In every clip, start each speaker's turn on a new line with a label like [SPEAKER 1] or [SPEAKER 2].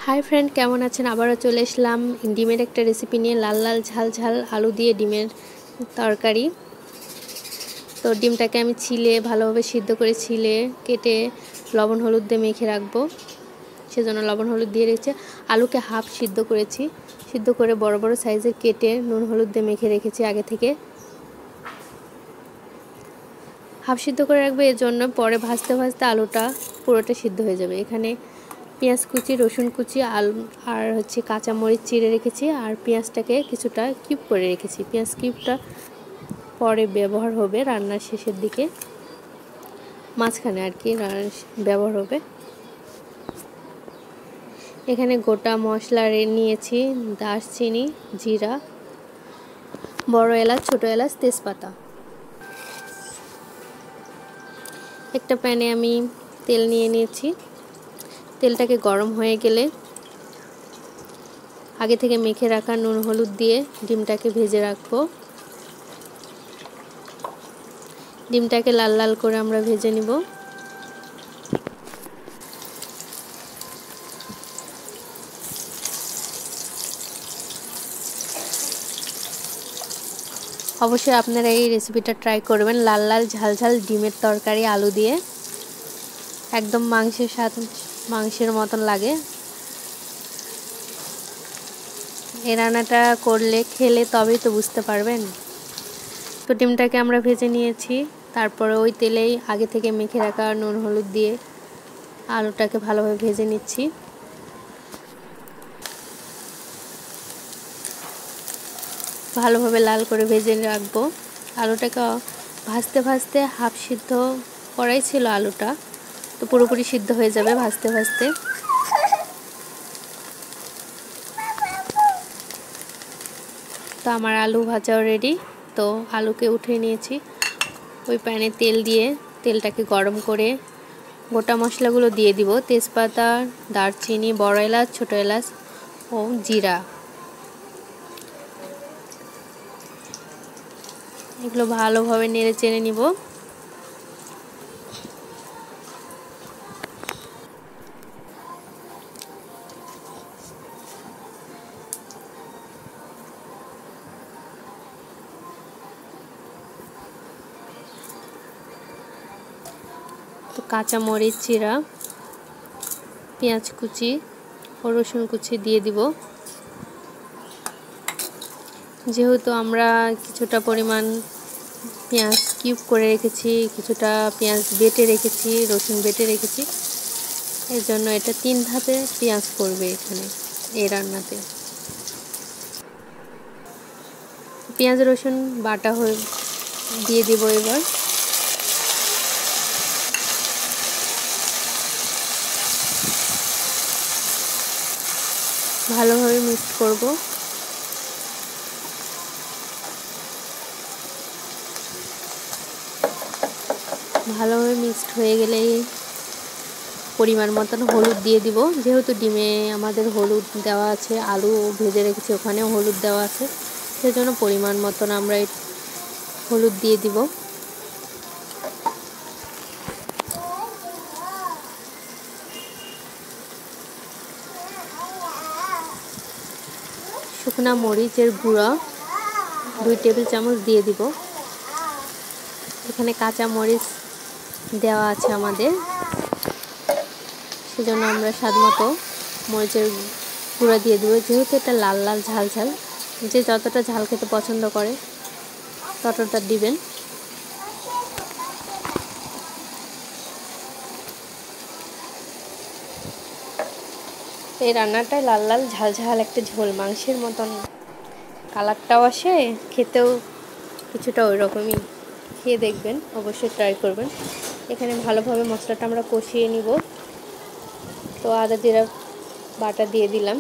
[SPEAKER 1] Hi friend, কেমন আছেন? আবারও চলে এসলাম ডিমের একটা রেসিপি নিয়ে। লাল লাল ঝাল ঝাল আলু দিয়ে ডিমের তরকারি। তো ডিমটাকে আমি ভালোভাবে সিদ্ধ করে কেটে লবণ হলুদ দিয়ে মেখে রাখবো। সেজন্য লবণ হলুদ দিয়ে রেখেছি। আলুকে হাফ সিদ্ধ করেছি, সিদ্ধ করে বড় বড় সাইজের কেটে নুন হলুদ দিয়ে মেখে রেখেছি আগে থেকে। হাফ সিদ্ধ করে রাখবো, এর জন্য পরে ভাজতে ভাজতে আলুটা পুরোটা সিদ্ধ হয়ে যাবে। এখানে পেঁয়াজ কুচি, রসুন কুচি, আলু আর কাঁচামরিচ চিড়ে রেখেছি, আর পেঁয়াজটাকে কিছুটা কিউব করে রেখেছি। পেঁয়াজ কিউবটা পরে ব্যবহার হবে রান্নার শেষের দিকে, মাঝখানে ব্যবহার হবে। এখানে গোটা মশলা নিয়েছি: দারচিনি, জিরা, বড় এলাচ, ছোট এলাচ, তেজপাতা। একটা প্যানে আমি তেল নিয়ে নিয়েছি। তেলটাকে গরম হয়ে গেলে আগে থেকে মেখে রাখা নুন হলুদ দিয়ে ডিমটাকে ভেজে রাখবো। ডিমটাকে লাল লাল করে আমরা ভেজে নিব। অবশ্যই আপনারা এই রেসিপিটা ট্রাই করবেন। লাল লাল ঝাল ঝাল ডিমের তরকারি আলু দিয়ে, একদম মাংসের মতন লাগে। এই রান্নাটা করলে খেলে তবেই তো বুঝতে পারবেন। তো ডিমটাকে আমরা ভেজে নিয়েছি, তারপরে ওই তেলেই আগে থেকে মেখে রাখা নুন হলুদ দিয়ে আলুটাকে ভালোভাবে ভেজে নিচ্ছি। ভালোভাবে লাল করে ভেজে রাখবো। আলুটাকে ভাজতে ভাজতে হাফ সিদ্ধ করাই ছিল আলুটা, তো পুরোপুরি সিদ্ধ হয়ে যাবে ভাজতে ভাজতে। তো আমার আলু ভাজাও রেডি। তো আলুকে উঠিয়ে নিয়েছি। ওই প্যানে তেল দিয়ে তেলটাকে গরম করে গোটা মশলাগুলো দিয়ে দিব: তেজপাতা, দারচিনি, বড় এলাচ, ছোট এলাচ ও জিরা। এগুলো ভালোভাবে নেড়ে চেড়ে নিব। তো কাঁচামরিচ চিরা, পেঁয়াজ কুচি ও রসুন কুচি দিয়ে দিব। যেহেতু আমরা কিছুটা পরিমাণ পেঁয়াজ কিউব করে রেখেছি, কিছুটা পেঁয়াজ বেটে রেখেছি, রসুন বেটে রেখেছি, এর জন্য এটা 3 ধাপে পেঁয়াজ পড়বে এখানে এই রান্নাতে। পেঁয়াজ রসুন বাটা হয়ে দিয়ে দিব। এবার ভালোভাবে মিক্স করব। ভালোভাবে মিক্সড হয়ে গেলে পরিমাণ মতন হলুদ দিয়ে দিব। যেহেতু ডিমে আমাদের হলুদ দেওয়া আছে, আলু ভেজে রেখেছি ওখানেও হলুদ দেওয়া আছে, সেজন্য পরিমাণ মতন আমরা হলুদ দিয়ে দিব। শুকনা মরিচের গুঁড়া 2 টেবিল চামচ দিয়ে দিব। এখানে কাঁচা মরিচ দেওয়া আছে আমাদের, সেজন্য আমরা স্বাদ মতো মরিচের গুঁড়া দিয়ে দেবো। যেহেতু এটা লাল লাল ঝাল ঝাল, যে যতটা ঝাল খেতে পছন্দ করে ততটা দিবেন। এই রান্নাটায় লাল লাল ঝাল ঝাল একটা ঝোল, মাংসের মতন কালারটাও আসে, খেতেও কিছুটা ওই রকমই। খেয়ে দেখবেন, অবশ্যই ট্রাই করবেন। এখানে ভালোভাবে মশলাটা আমরা কষিয়ে নিব। তো আদা জিরা বাটা দিয়ে দিলাম।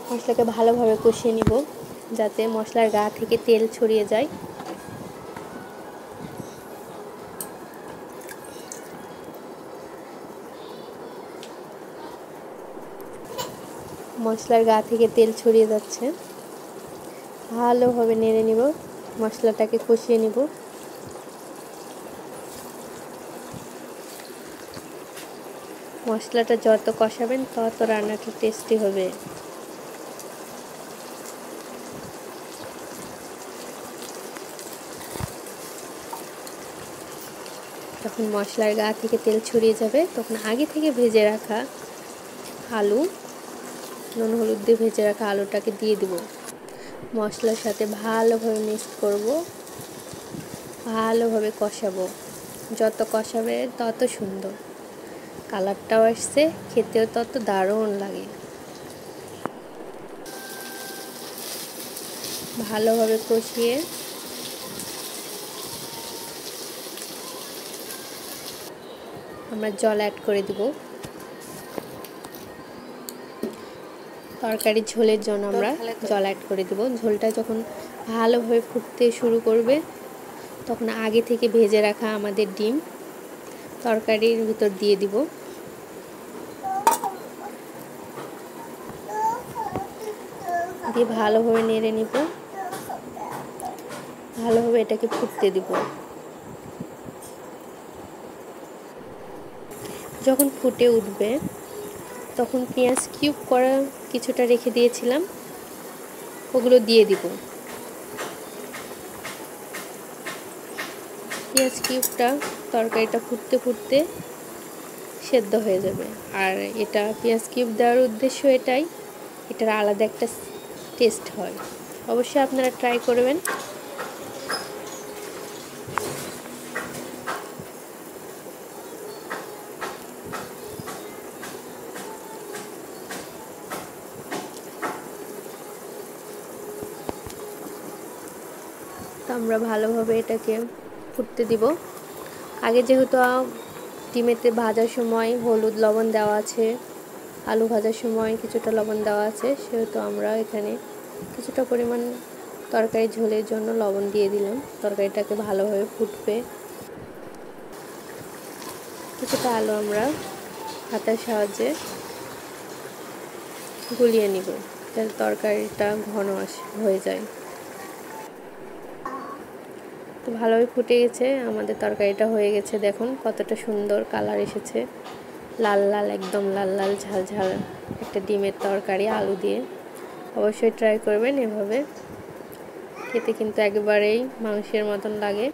[SPEAKER 1] মশলাকে ভালোভাবে কষিয়ে নিব যাতে মশলার গা থেকে তেল ছড়িয়ে যায়। মশলার গা থেকে তেল ছড়িয়ে যাচ্ছে, ভালোভাবে নেড়ে নিব, মশলাটাকে কষিয়ে নিব। মশলাটা যত কষাবেন তত রান্নাটা টেস্টি হবে। যখন মশলার গা থেকে তেল ছড়িয়ে যাবে তখন আগে থেকে ভেজে রাখা আলু, নুন হলুদ দিয়ে ভেজে রাখা আলুটাকে দিয়ে দেব। মশলার সাথে ভালোভাবে মিক্স করব, ভালোভাবে কষাবো। যত কষাবে তত সুন্দর কালারটাও আসছে, খেতেও তত দারুণ লাগে। ভালোভাবে কষিয়ে আমরা জল অ্যাড করে দিব। তরকারি ঝোলের জন্য আমরা জল অ্যাড করে দিব। ঝোলটা যখন ভালোভাবে ফুটতে শুরু করবে তখন আগে থেকে ভেজে রাখা আমাদের ডিম তরকারির ভিতর দিয়ে দিব। দিয়ে ভালোভাবে নেড়ে নিব, ভালোভাবে এটাকে ফুটতে দিব। যখন ফুটে উঠবে তখন পেঁয়াজ কিউব করা কিছুটা রেখে দিয়েছিলাম, ওগুলো দিয়ে দিব। পেঁয়াজ কিউবটা তরকারিটা ফুটতে ফুটতে সেদ্ধ হয়ে যাবে। আর এটা পেঁয়াজ কিউব দেওয়ার উদ্দেশ্য এটাই, এটার আলাদা একটা টেস্ট হয়। অবশ্যই আপনারা ট্রাই করবেন। তো আমরা ভালোভাবে এটাকে ফুটতে দিব। আগে যেহেতু ডিমেতে ভাজার সময় হলুদ লবণ দেওয়া আছে, আলু ভাজার সময় কিছুটা লবণ দেওয়া আছে, সেহেতু আমরা এখানে কিছুটা পরিমাণ তরকারি ঝোলের জন্য লবণ দিয়ে দিলাম। তরকারিটাকে ভালোভাবে ফুটবে। কিছুটা আলু আমরা হাতের সাহায্যে গুলিয়ে নিব যাতে তরকারিটা ঘন হয়ে যায়। তো ভালোভাবে ফুটে গেছে, আমাদের তরকারিটা হয়ে গেছে। দেখুন কতটা সুন্দর কালার এসেছে, লাল লাল, একদম লাল লাল ঝাল ঝাল একটা ডিমের তরকারি আলু দিয়ে। অবশ্যই ট্রাই করবেন এভাবে, খেতে কিন্তু একেবারেই মাংসের মতন লাগে।